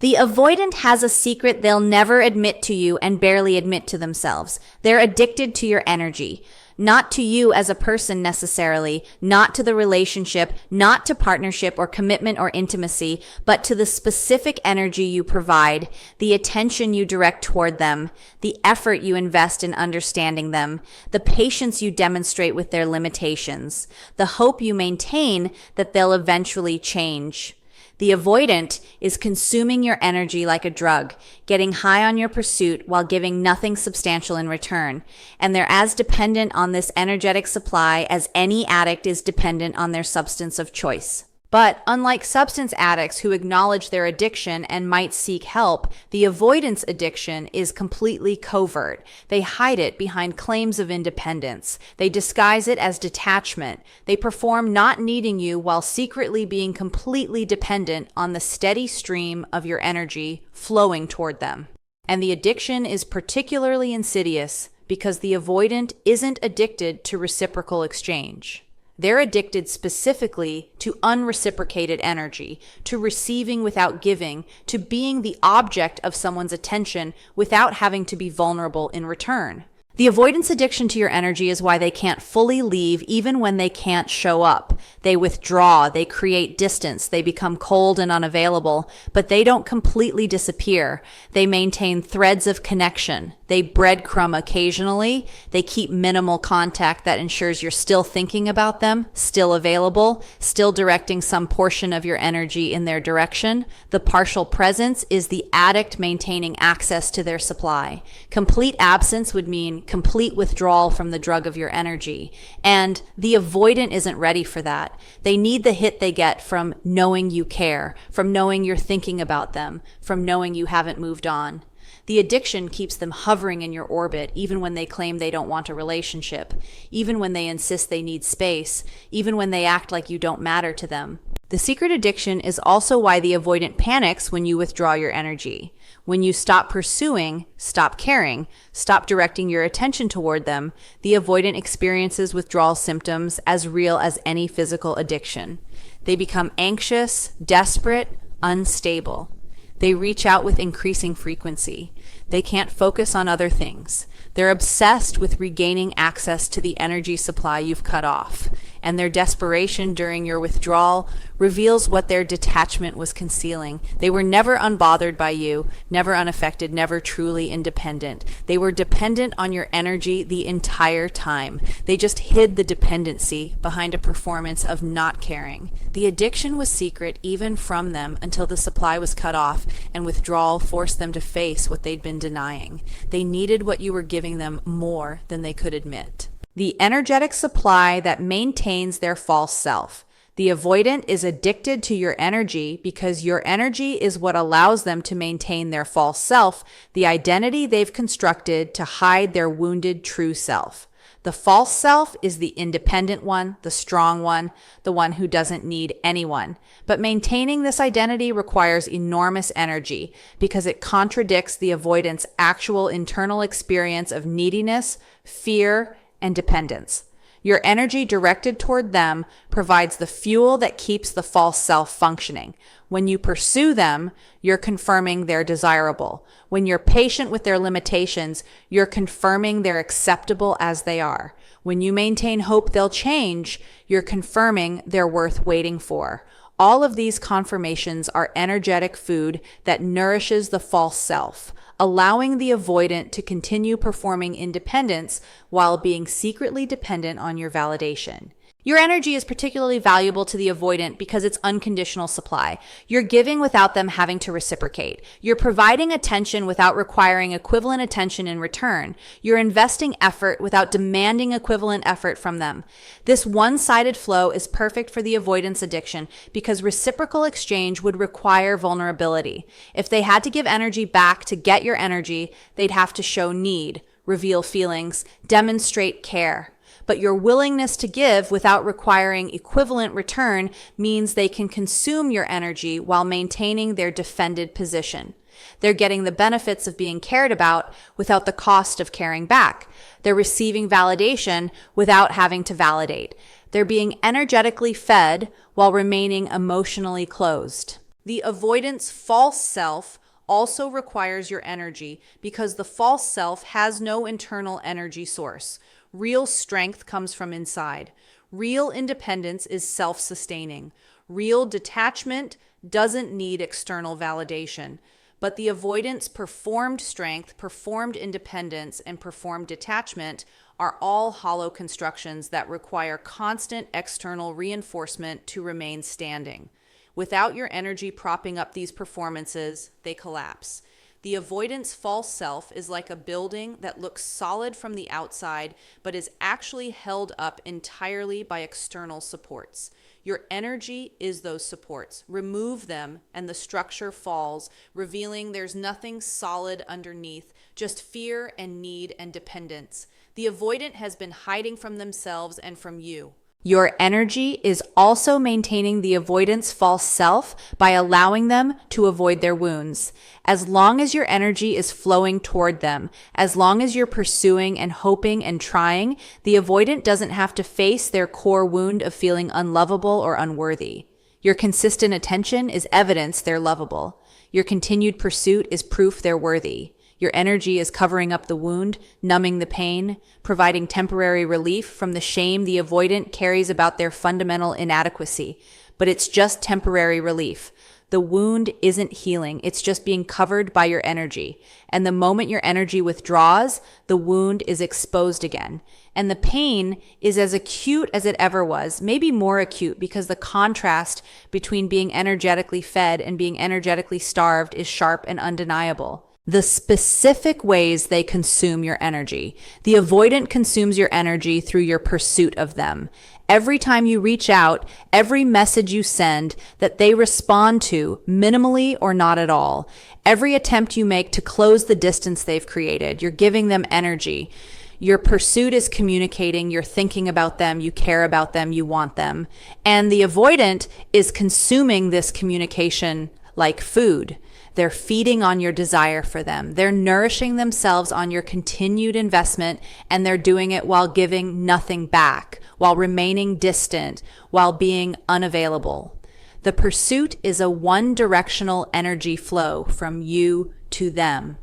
The avoidant has a secret they'll never admit to you and barely admit to themselves. They're addicted to your energy. Not to you as a person necessarily, not to the relationship, not to partnership or commitment or intimacy, but to the specific energy you provide, the attention you direct toward them, the effort you invest in understanding them, the patience you demonstrate with their limitations, the hope you maintain that they'll eventually change. The avoidant is consuming your energy like a drug, getting high on your pursuit while giving nothing substantial in return. And they're as dependent on this energetic supply as any addict is dependent on their substance of choice. But unlike substance addicts who acknowledge their addiction and might seek help, the avoidance addiction is completely covert. They hide it behind claims of independence. They disguise it as detachment. They perform not needing you while secretly being completely dependent on the steady stream of your energy flowing toward them. And the addiction is particularly insidious because the avoidant isn't addicted to reciprocal exchange. They're addicted specifically to unreciprocated energy, to receiving without giving, to being the object of someone's attention without having to be vulnerable in return. The avoidance addiction to your energy is why they can't fully leave even when they can't show up. They withdraw, they create distance, they become cold and unavailable, but they don't completely disappear. They maintain threads of connection. They breadcrumb occasionally. They keep minimal contact that ensures you're still thinking about them, still available, still directing some portion of your energy in their direction. The partial presence is the addict maintaining access to their supply. Complete absence would mean complete withdrawal from the drug of your energy. And the avoidant isn't ready for that. They need the hit they get from knowing you care, from knowing you're thinking about them, from knowing you haven't moved on. The addiction keeps them hovering in your orbit, even when they claim they don't want a relationship, even when they insist they need space, even when they act like you don't matter to them. The secret addiction is also why the avoidant panics when you withdraw your energy. When you stop pursuing, stop caring, stop directing your attention toward them, the avoidant experiences withdrawal symptoms as real as any physical addiction. They become anxious, desperate, unstable. They reach out with increasing frequency. They can't focus on other things. They're obsessed with regaining access to the energy supply you've cut off, and their desperation during your withdrawal reveals what their detachment was concealing. They were never unbothered by you, never unaffected, never truly independent. They were dependent on your energy the entire time. They just hid the dependency behind a performance of not caring. The addiction was secret even from them until the supply was cut off and withdrawal forced them to face what they'd been denying. They needed what you were giving them more than they could admit. The energetic supply that maintains their false self. The avoidant is addicted to your energy because your energy is what allows them to maintain their false self, the identity they've constructed to hide their wounded true self. The false self is the independent one, the strong one, the one who doesn't need anyone. But maintaining this identity requires enormous energy because it contradicts the avoidant's actual internal experience of neediness, fear, and dependence. Your energy directed toward them provides the fuel that keeps the false self functioning. When you pursue them, you're confirming they're desirable. When you're patient with their limitations, you're confirming they're acceptable as they are. When you maintain hope they'll change, you're confirming they're worth waiting for. All of these confirmations are energetic food that nourishes the false self, allowing the avoidant to continue performing independence while being secretly dependent on your validation. Your energy is particularly valuable to the avoidant because it's unconditional supply. You're giving without them having to reciprocate. You're providing attention without requiring equivalent attention in return. You're investing effort without demanding equivalent effort from them. This one-sided flow is perfect for the avoidance addiction because reciprocal exchange would require vulnerability. If they had to give energy back to get your energy, they'd have to show need, reveal feelings, demonstrate care. But your willingness to give without requiring equivalent return means they can consume your energy while maintaining their defended position. They're getting the benefits of being cared about without the cost of caring back. They're receiving validation without having to validate. They're being energetically fed while remaining emotionally closed. The avoidance false self also requires your energy because the false self has no internal energy source. Real strength comes from inside. Real independence is self-sustaining. Real detachment doesn't need external validation. But the avoidance performed strength, performed independence, and performed detachment are all hollow constructions that require constant external reinforcement to remain standing. Without your energy propping up these performances, they collapse. The avoidance false self is like a building that looks solid from the outside, but is actually held up entirely by external supports. Your energy is those supports. Remove them, and the structure falls, revealing there's nothing solid underneath, just fear and need and dependence. The avoidant has been hiding from themselves and from you. Your energy is also maintaining the avoidance false self by allowing them to avoid their wounds. As long as your energy is flowing toward them, as long as you're pursuing and hoping and trying, the avoidant doesn't have to face their core wound of feeling unlovable or unworthy. Your consistent attention is evidence they're lovable. Your continued pursuit is proof they're worthy. Your energy is covering up the wound, numbing the pain, providing temporary relief from the shame the avoidant carries about their fundamental inadequacy. But it's just temporary relief. The wound isn't healing. It's just being covered by your energy. And the moment your energy withdraws, the wound is exposed again. And the pain is as acute as it ever was, maybe more acute because the contrast between being energetically fed and being energetically starved is sharp and undeniable. The specific ways they consume your energy. The avoidant consumes your energy through your pursuit of them. Every time you reach out, every message you send that they respond to, minimally or not at all. Every attempt you make to close the distance they've created, you're giving them energy. Your pursuit is communicating, you're thinking about them, you care about them, you want them. And the avoidant is consuming this communication like food. They're feeding on your desire for them. They're nourishing themselves on your continued investment, and they're doing it while giving nothing back, while remaining distant, while being unavailable. The pursuit is a one-directional energy flow from you to them,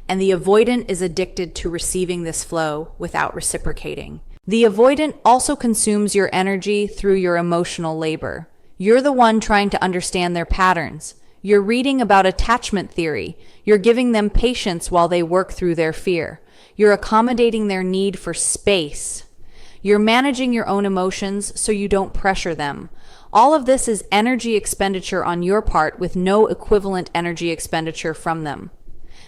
and the avoidant is addicted to receiving this flow without reciprocating. The avoidant also consumes your energy through your emotional labor. You're the one trying to understand their patterns. You're reading about attachment theory. You're giving them patience while they work through their fear. You're accommodating their need for space. You're managing your own emotions so you don't pressure them. All of this is energy expenditure on your part with no equivalent energy expenditure from them.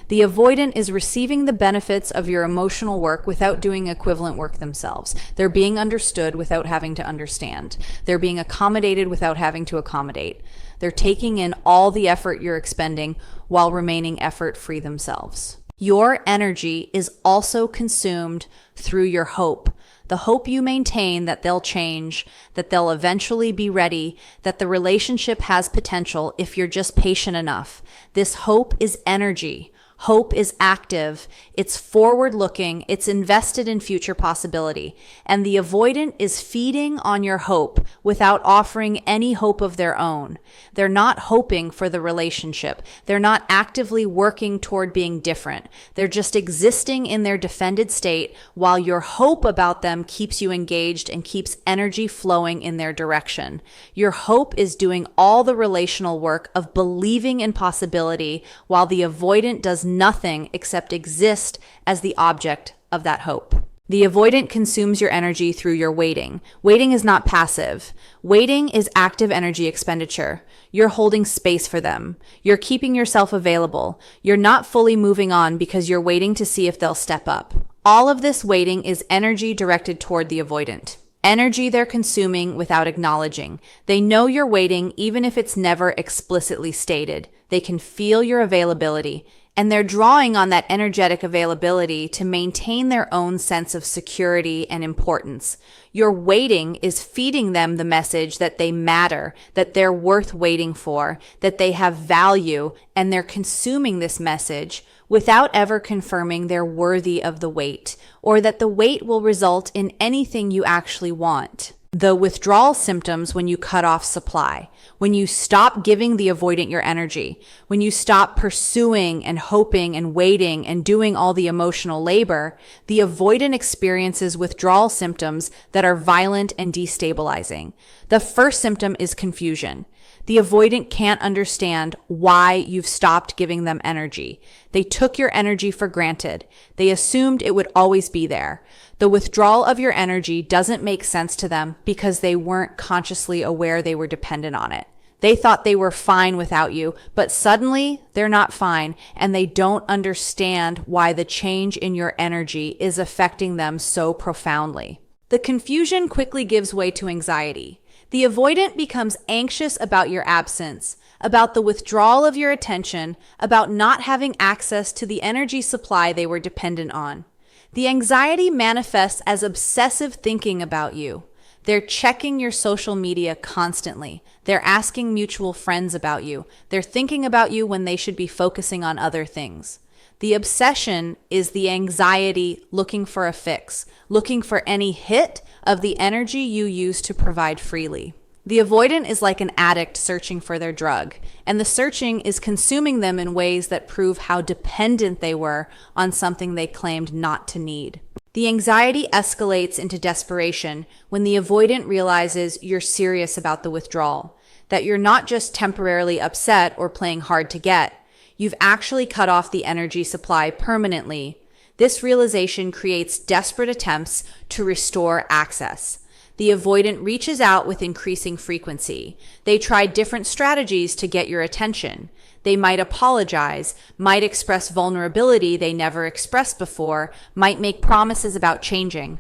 The avoidant is receiving the benefits of your emotional work without doing equivalent work themselves. They're being understood without having to understand. They're being accommodated without having to accommodate. They're taking in all the effort you're expending while remaining effort-free themselves. Your energy is also consumed through your hope. The hope you maintain that they'll change, that they'll eventually be ready, that the relationship has potential if you're just patient enough. This hope is energy. Hope is active, it's forward-looking, it's invested in future possibility, and the avoidant is feeding on your hope without offering any hope of their own. They're not hoping for the relationship. They're not actively working toward being different. They're just existing in their defended state while your hope about them keeps you engaged and keeps energy flowing in their direction. Your hope is doing all the relational work of believing in possibility while the avoidant does nothing except exist as the object of that hope. The avoidant consumes your energy through your waiting. Waiting is not passive. Waiting is active energy expenditure. You're holding space for them. You're keeping yourself available. You're not fully moving on because you're waiting to see if they'll step up. All of this waiting is energy directed toward the avoidant. Energy they're consuming without acknowledging. They know you're waiting even if it's never explicitly stated. They can feel your availability. And they're drawing on that energetic availability to maintain their own sense of security and importance. Your waiting is feeding them the message that they matter, that they're worth waiting for, that they have value, and they're consuming this message without ever confirming they're worthy of the wait, or that the wait will result in anything you actually want. The withdrawal symptoms when you cut off supply, when you stop giving the avoidant your energy, when you stop pursuing and hoping and waiting and doing all the emotional labor, the avoidant experiences withdrawal symptoms that are violent and destabilizing. The first symptom is confusion. The avoidant can't understand why you've stopped giving them energy. They took your energy for granted. They assumed it would always be there. The withdrawal of your energy doesn't make sense to them because they weren't consciously aware they were dependent on it. They thought they were fine without you, but suddenly they're not fine, and they don't understand why the change in your energy is affecting them so profoundly. The confusion quickly gives way to anxiety. The avoidant becomes anxious about your absence, about the withdrawal of your attention, about not having access to the energy supply they were dependent on. The anxiety manifests as obsessive thinking about you. They're checking your social media constantly. They're asking mutual friends about you. They're thinking about you when they should be focusing on other things. The obsession is the anxiety looking for a fix, looking for any hit of the energy you use to provide freely. The avoidant is like an addict searching for their drug, and the searching is consuming them in ways that prove how dependent they were on something they claimed not to need. The anxiety escalates into desperation when the avoidant realizes you're serious about the withdrawal, that you're not just temporarily upset or playing hard to get. You've actually cut off the energy supply permanently. This realization creates desperate attempts to restore access. The avoidant reaches out with increasing frequency. They try different strategies to get your attention. They might apologize, might express vulnerability they never expressed before, might make promises about changing.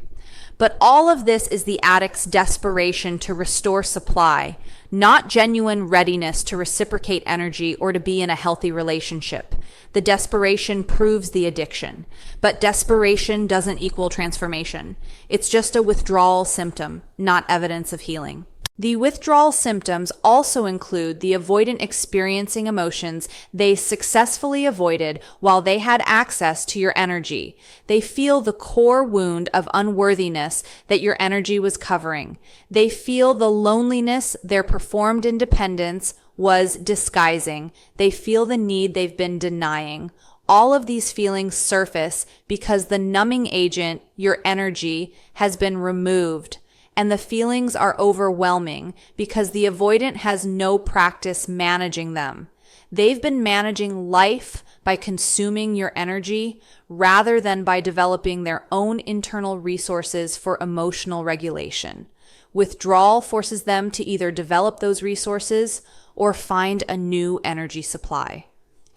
But all of this is the addict's desperation to restore supply, not genuine readiness to reciprocate energy or to be in a healthy relationship. The desperation proves the addiction, but desperation doesn't equal transformation. It's just a withdrawal symptom, not evidence of healing. The withdrawal symptoms also include the avoidant experiencing emotions they successfully avoided while they had access to your energy. They feel the core wound of unworthiness that your energy was covering. They feel the loneliness their performed independence was disguising. They feel the need they've been denying. All of these feelings surface because the numbing agent, your energy, has been removed. And the feelings are overwhelming because the avoidant has no practice managing them. They've been managing life by consuming your energy rather than by developing their own internal resources for emotional regulation. Withdrawal forces them to either develop those resources or find a new energy supply.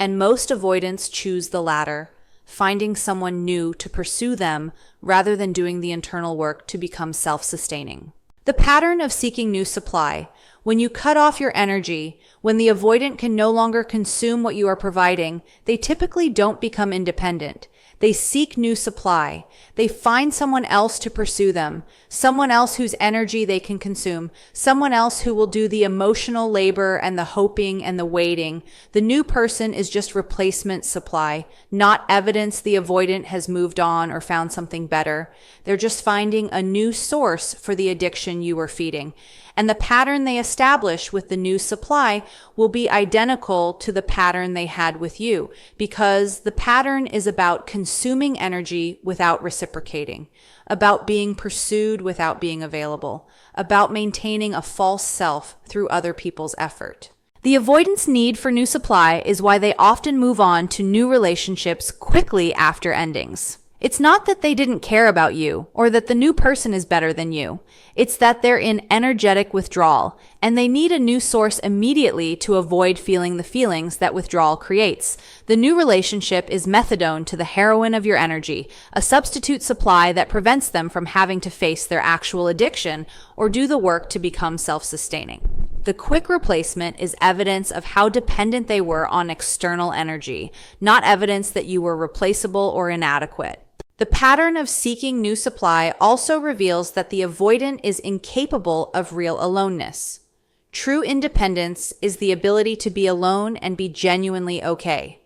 And most avoidants choose the latter, finding someone new to pursue them rather than doing the internal work to become self-sustaining. The pattern of seeking new supply. When you cut off your energy, when the avoidant can no longer consume what you are providing, they typically don't become independent. They seek new supply. They find someone else to pursue them, someone else whose energy they can consume, someone else who will do the emotional labor and the hoping and the waiting. The new person is just replacement supply, not evidence the avoidant has moved on or found something better. They're just finding a new source for the addiction you were feeding. And the pattern they establish with the new supply will be identical to the pattern they had with you, because the pattern is about consuming energy without reciprocating, about being pursued without being available, about maintaining a false self through other people's effort. The avoidance need for new supply is why they often move on to new relationships quickly after endings. It's not that they didn't care about you or that the new person is better than you. It's that they're in energetic withdrawal and they need a new source immediately to avoid feeling the feelings that withdrawal creates. The new relationship is methadone to the heroin of your energy, a substitute supply that prevents them from having to face their actual addiction or do the work to become self-sustaining. The quick replacement is evidence of how dependent they were on external energy, not evidence that you were replaceable or inadequate. The pattern of seeking new supply also reveals that the avoidant is incapable of real aloneness. True independence is the ability to be alone and be genuinely okay.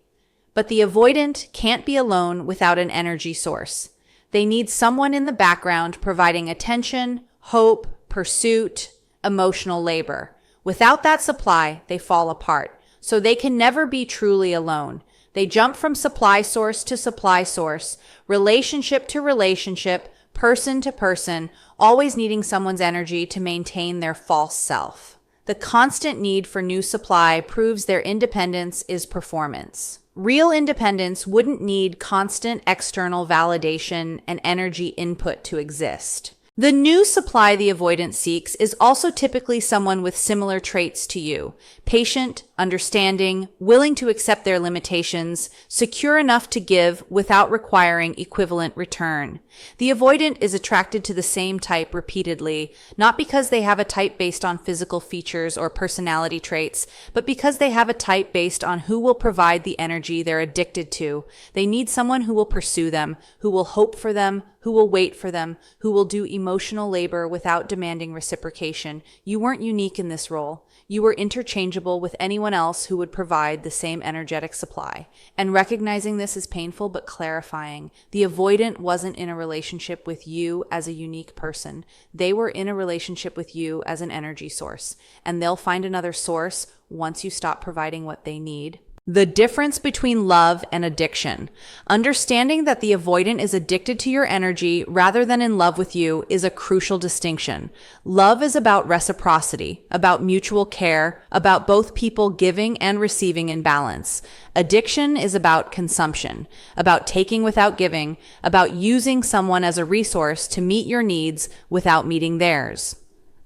But the avoidant can't be alone without an energy source. They need someone in the background providing attention, hope, pursuit, emotional labor. Without that supply, they fall apart. So they can never be truly alone. They jump from supply source to supply source, relationship to relationship, person to person, always needing someone's energy to maintain their false self. The constant need for new supply proves their independence is performance. Real independence wouldn't need constant external validation and energy input to exist. The new supply the avoidant seeks is also typically someone with similar traits to you. Patient, understanding, willing to accept their limitations, secure enough to give without requiring equivalent return. The avoidant is attracted to the same type repeatedly, not because they have a type based on physical features or personality traits, but because they have a type based on who will provide the energy they're addicted to. They need someone who will pursue them, who will hope for them, who will wait for them, who will do emotional labor without demanding reciprocation. You weren't unique in this role. You were interchangeable with anyone else who would provide the same energetic supply. And recognizing this is painful but clarifying. The avoidant wasn't in a relationship with you as a unique person. They were in a relationship with you as an energy source. And they'll find another source once you stop providing what they need. The difference between love and addiction. Understanding that the avoidant is addicted to your energy rather than in love with you is a crucial distinction. Love is about reciprocity, about mutual care, about both people giving and receiving in balance. Addiction is about consumption, about taking without giving, about using someone as a resource to meet your needs without meeting theirs.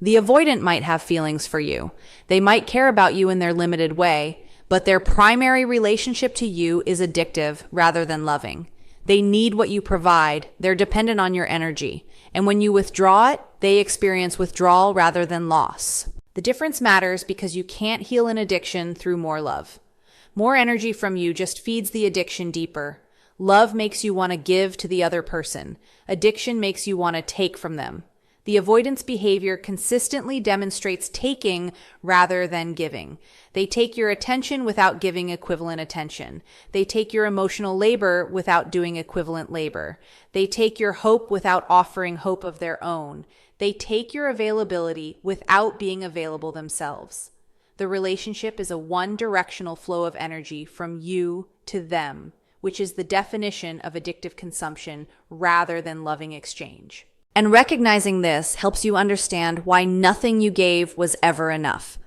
The avoidant might have feelings for you. They might care about you in their limited way, but their primary relationship to you is addictive rather than loving. They need what you provide. They're dependent on your energy. And when you withdraw it, they experience withdrawal rather than loss. The difference matters because you can't heal an addiction through more love. More energy from you just feeds the addiction deeper. Love makes you want to give to the other person. Addiction makes you want to take from them. The avoidance behavior consistently demonstrates taking rather than giving. They take your attention without giving equivalent attention. They take your emotional labor without doing equivalent labor. They take your hope without offering hope of their own. They take your availability without being available themselves. The relationship is a one-directional flow of energy from you to them, which is the definition of addictive consumption rather than loving exchange. And recognizing this helps you understand why nothing you gave was ever enough.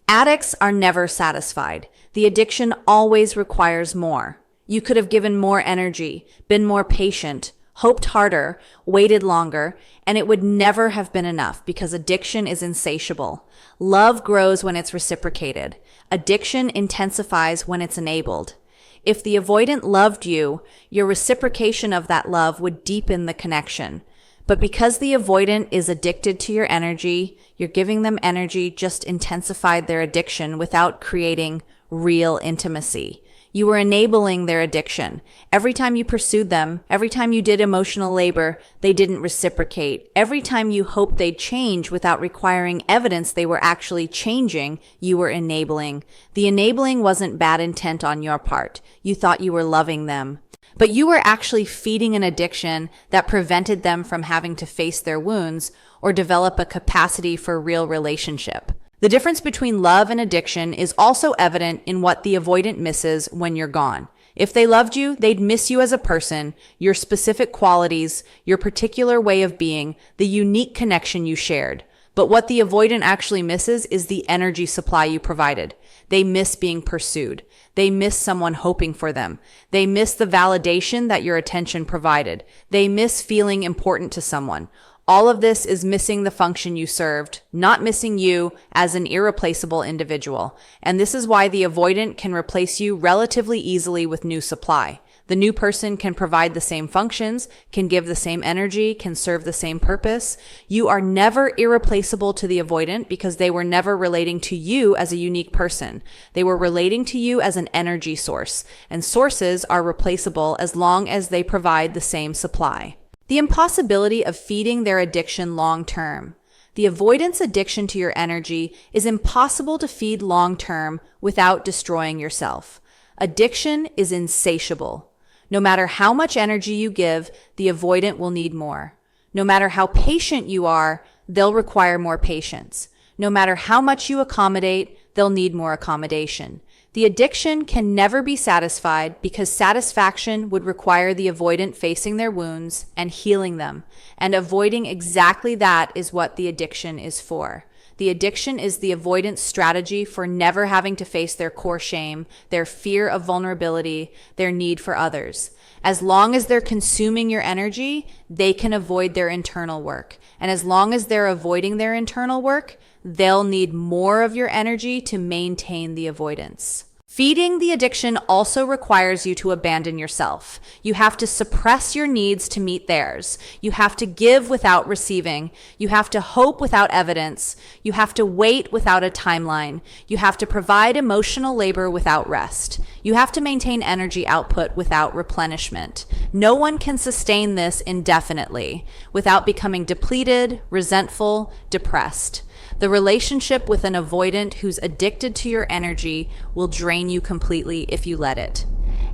Addicts are never satisfied. The addiction always requires more. You could have given more energy, been more patient, hoped harder, waited longer, and it would never have been enough because addiction is insatiable. Love grows when it's reciprocated. Addiction intensifies when it's enabled. If the avoidant loved you, your reciprocation of that love would deepen the connection. But because the avoidant is addicted to your energy, you're giving them energy just intensified their addiction without creating real intimacy. You were enabling their addiction. Every time you pursued them, every time you did emotional labor, they didn't reciprocate. Every time you hoped they'd change without requiring evidence they were actually changing, you were enabling. The enabling wasn't bad intent on your part. You thought you were loving them. But you were actually feeding an addiction that prevented them from having to face their wounds or develop a capacity for real relationship. The difference between love and addiction is also evident in what the avoidant misses when you're gone. If they loved you, they'd miss you as a person, your specific qualities, your particular way of being, the unique connection you shared. But what the avoidant actually misses is the energy supply you provided. They miss being pursued. They miss someone hoping for them. They miss the validation that your attention provided. They miss feeling important to someone. All of this is missing the function you served, not missing you as an irreplaceable individual. And this is why the avoidant can replace you relatively easily with new supply. The new person can provide the same functions, can give the same energy, can serve the same purpose. You are never irreplaceable to the avoidant because they were never relating to you as a unique person. They were relating to you as an energy source, and sources are replaceable as long as they provide the same supply. The impossibility of feeding their addiction long term. The avoidance addiction to your energy is impossible to feed long term without destroying yourself. Addiction is insatiable. No matter how much energy you give, the avoidant will need more. No matter how patient you are, they'll require more patience. No matter how much you accommodate, they'll need more accommodation. The addiction can never be satisfied because satisfaction would require the avoidant facing their wounds and healing them, and avoiding exactly that is what the addiction is for. The addiction is the avoidance strategy for never having to face their core shame, their fear of vulnerability, their need for others. As long as they're consuming your energy, they can avoid their internal work. And as long as they're avoiding their internal work, they'll need more of your energy to maintain the avoidance. Feeding the addiction also requires you to abandon yourself. You have to suppress your needs to meet theirs. You have to give without receiving. You have to hope without evidence. You have to wait without a timeline. You have to provide emotional labor without rest. You have to maintain energy output without replenishment. No one can sustain this indefinitely without becoming depleted, resentful, depressed. The relationship with an avoidant who's addicted to your energy will drain you completely if you let it.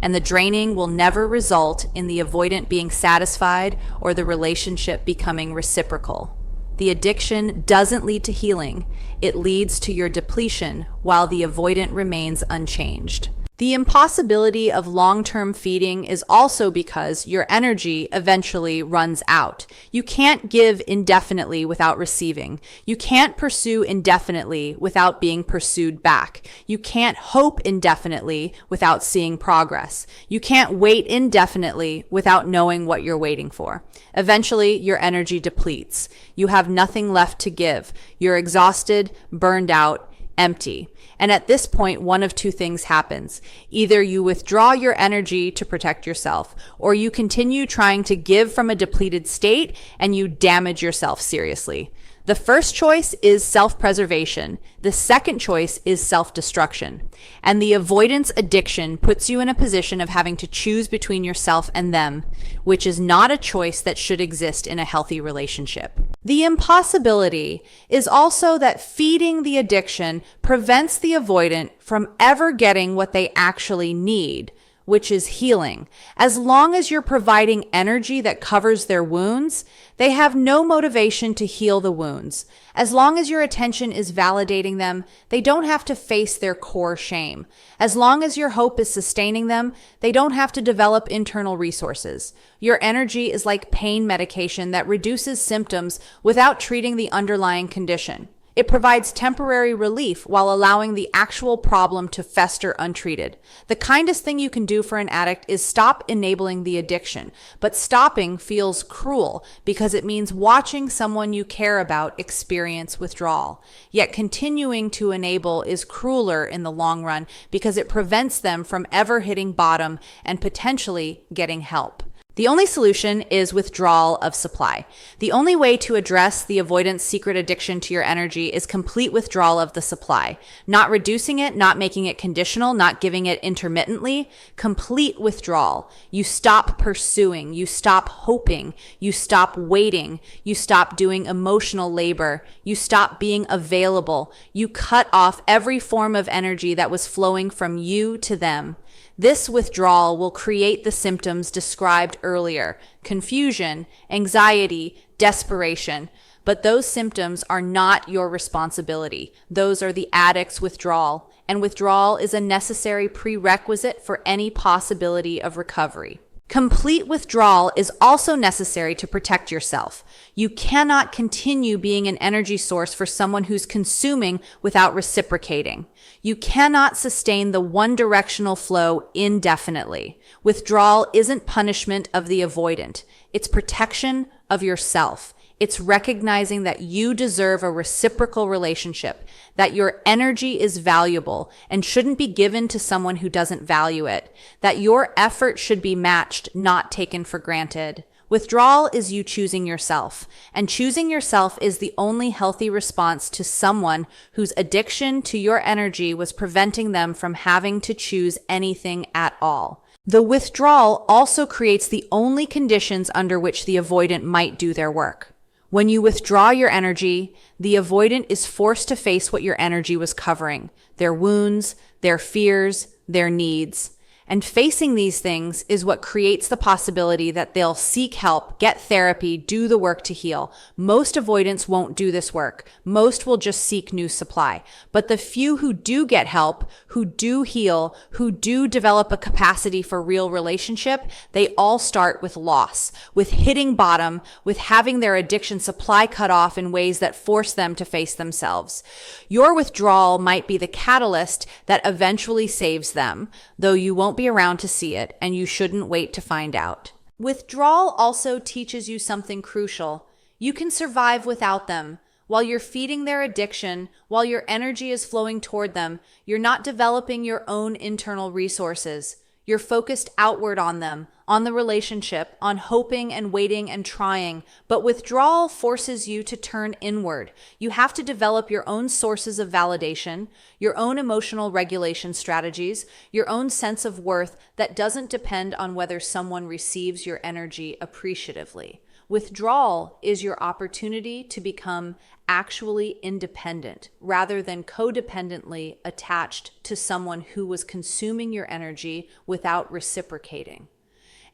And the draining will never result in the avoidant being satisfied or the relationship becoming reciprocal. The addiction doesn't lead to healing. It leads to your depletion while the avoidant remains unchanged. The impossibility of long-term feeding is also because your energy eventually runs out. You can't give indefinitely without receiving. You can't pursue indefinitely without being pursued back. You can't hope indefinitely without seeing progress. You can't wait indefinitely without knowing what you're waiting for. Eventually, your energy depletes. You have nothing left to give. You're exhausted, burned out, empty. And at this point, one of two things happens. Either you withdraw your energy to protect yourself, or you continue trying to give from a depleted state and you damage yourself seriously. The first choice is self-preservation. The second choice is self-destruction. And the avoidance addiction puts you in a position of having to choose between yourself and them, which is not a choice that should exist in a healthy relationship. The impossibility is also that feeding the addiction prevents the avoidant from ever getting what they actually need, which is healing. As long as you're providing energy that covers their wounds, they have no motivation to heal the wounds. As long as your attention is validating them, they don't have to face their core shame. As long as your hope is sustaining them, they don't have to develop internal resources. Your energy is like pain medication that reduces symptoms without treating the underlying condition. It provides temporary relief while allowing the actual problem to fester untreated. The kindest thing you can do for an addict is stop enabling the addiction, but stopping feels cruel because it means watching someone you care about experience withdrawal. Yet continuing to enable is crueler in the long run because it prevents them from ever hitting bottom and potentially getting help. The only solution is withdrawal of supply. The only way to address the avoidance secret addiction to your energy is complete withdrawal of the supply. Not reducing it, not making it conditional, not giving it intermittently. Complete withdrawal. You stop pursuing. You stop hoping. You stop waiting. You stop doing emotional labor. You stop being available. You cut off every form of energy that was flowing from you to them. This withdrawal will create the symptoms described earlier: confusion, anxiety, desperation. But those symptoms are not your responsibility. Those are the addict's withdrawal, and withdrawal is a necessary prerequisite for any possibility of recovery. Complete withdrawal is also necessary to protect yourself. You cannot continue being an energy source for someone who's consuming without reciprocating. You cannot sustain the one-directional flow indefinitely. Withdrawal isn't punishment of the avoidant. It's protection of yourself. It's recognizing that you deserve a reciprocal relationship, that your energy is valuable and shouldn't be given to someone who doesn't value it, that your effort should be matched, not taken for granted. Withdrawal is you choosing yourself, and choosing yourself is the only healthy response to someone whose addiction to your energy was preventing them from having to choose anything at all. The withdrawal also creates the only conditions under which the avoidant might do their work. When you withdraw your energy, the avoidant is forced to face what your energy was covering: their wounds, their fears, their needs. And facing these things is what creates the possibility that they'll seek help, get therapy, do the work to heal. Most avoidants won't do this work. Most will just seek new supply. But the few who do get help, who do heal, who do develop a capacity for real relationship, they all start with loss, with hitting bottom, with having their addiction supply cut off in ways that force them to face themselves. Your withdrawal might be the catalyst that eventually saves them, though you won't be around to see it, and you shouldn't wait to find out. Withdrawal also teaches you something crucial. You can survive without them. While you're feeding their addiction, while your energy is flowing toward them, you're not developing your own internal resources. You're focused outward on them, on the relationship, on hoping and waiting and trying. But withdrawal forces you to turn inward. You have to develop your own sources of validation, your own emotional regulation strategies, your own sense of worth that doesn't depend on whether someone receives your energy appreciatively. Withdrawal is your opportunity to become actually independent rather than codependently attached to someone who was consuming your energy without reciprocating.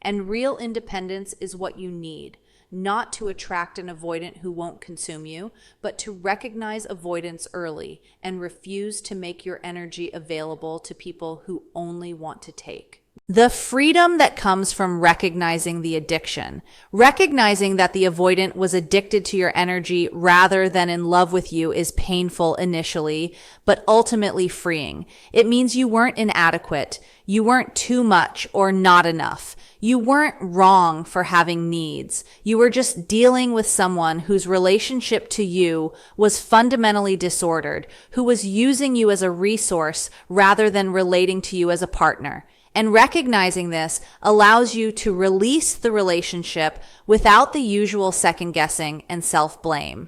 And real independence is what you need, not to attract an avoidant who won't consume you, but to recognize avoidance early and refuse to make your energy available to people who only want to take. The freedom that comes from recognizing the addiction, recognizing that the avoidant was addicted to your energy rather than in love with you is painful initially, but ultimately freeing. It means you weren't inadequate. You weren't too much or not enough. You weren't wrong for having needs. You were just dealing with someone whose relationship to you was fundamentally disordered, who was using you as a resource rather than relating to you as a partner. And recognizing this allows you to release the relationship without the usual second guessing and self-blame.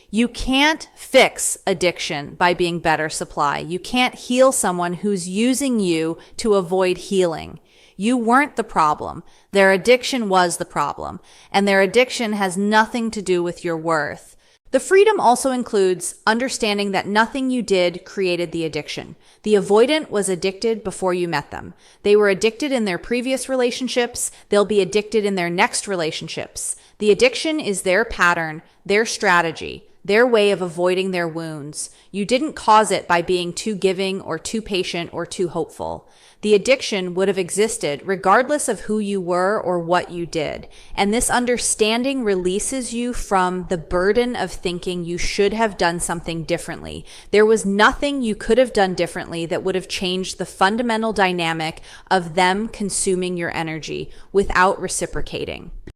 You can't fix addiction by being better supply. You can't heal someone who's using you to avoid healing. You weren't the problem. Their addiction was the problem, and their addiction has nothing to do with your worth. The freedom also includes understanding that nothing you did created the addiction. The avoidant was addicted before you met them. They were addicted in their previous relationships. They'll be addicted in their next relationships. The addiction is their pattern, their strategy, their way of avoiding their wounds. You didn't cause it by being too giving or too patient or too hopeful. The addiction would have existed regardless of who you were or what you did. And this understanding releases you from the burden of thinking you should have done something differently. There was nothing you could have done differently that would have changed the fundamental dynamic of them consuming your energy without reciprocating.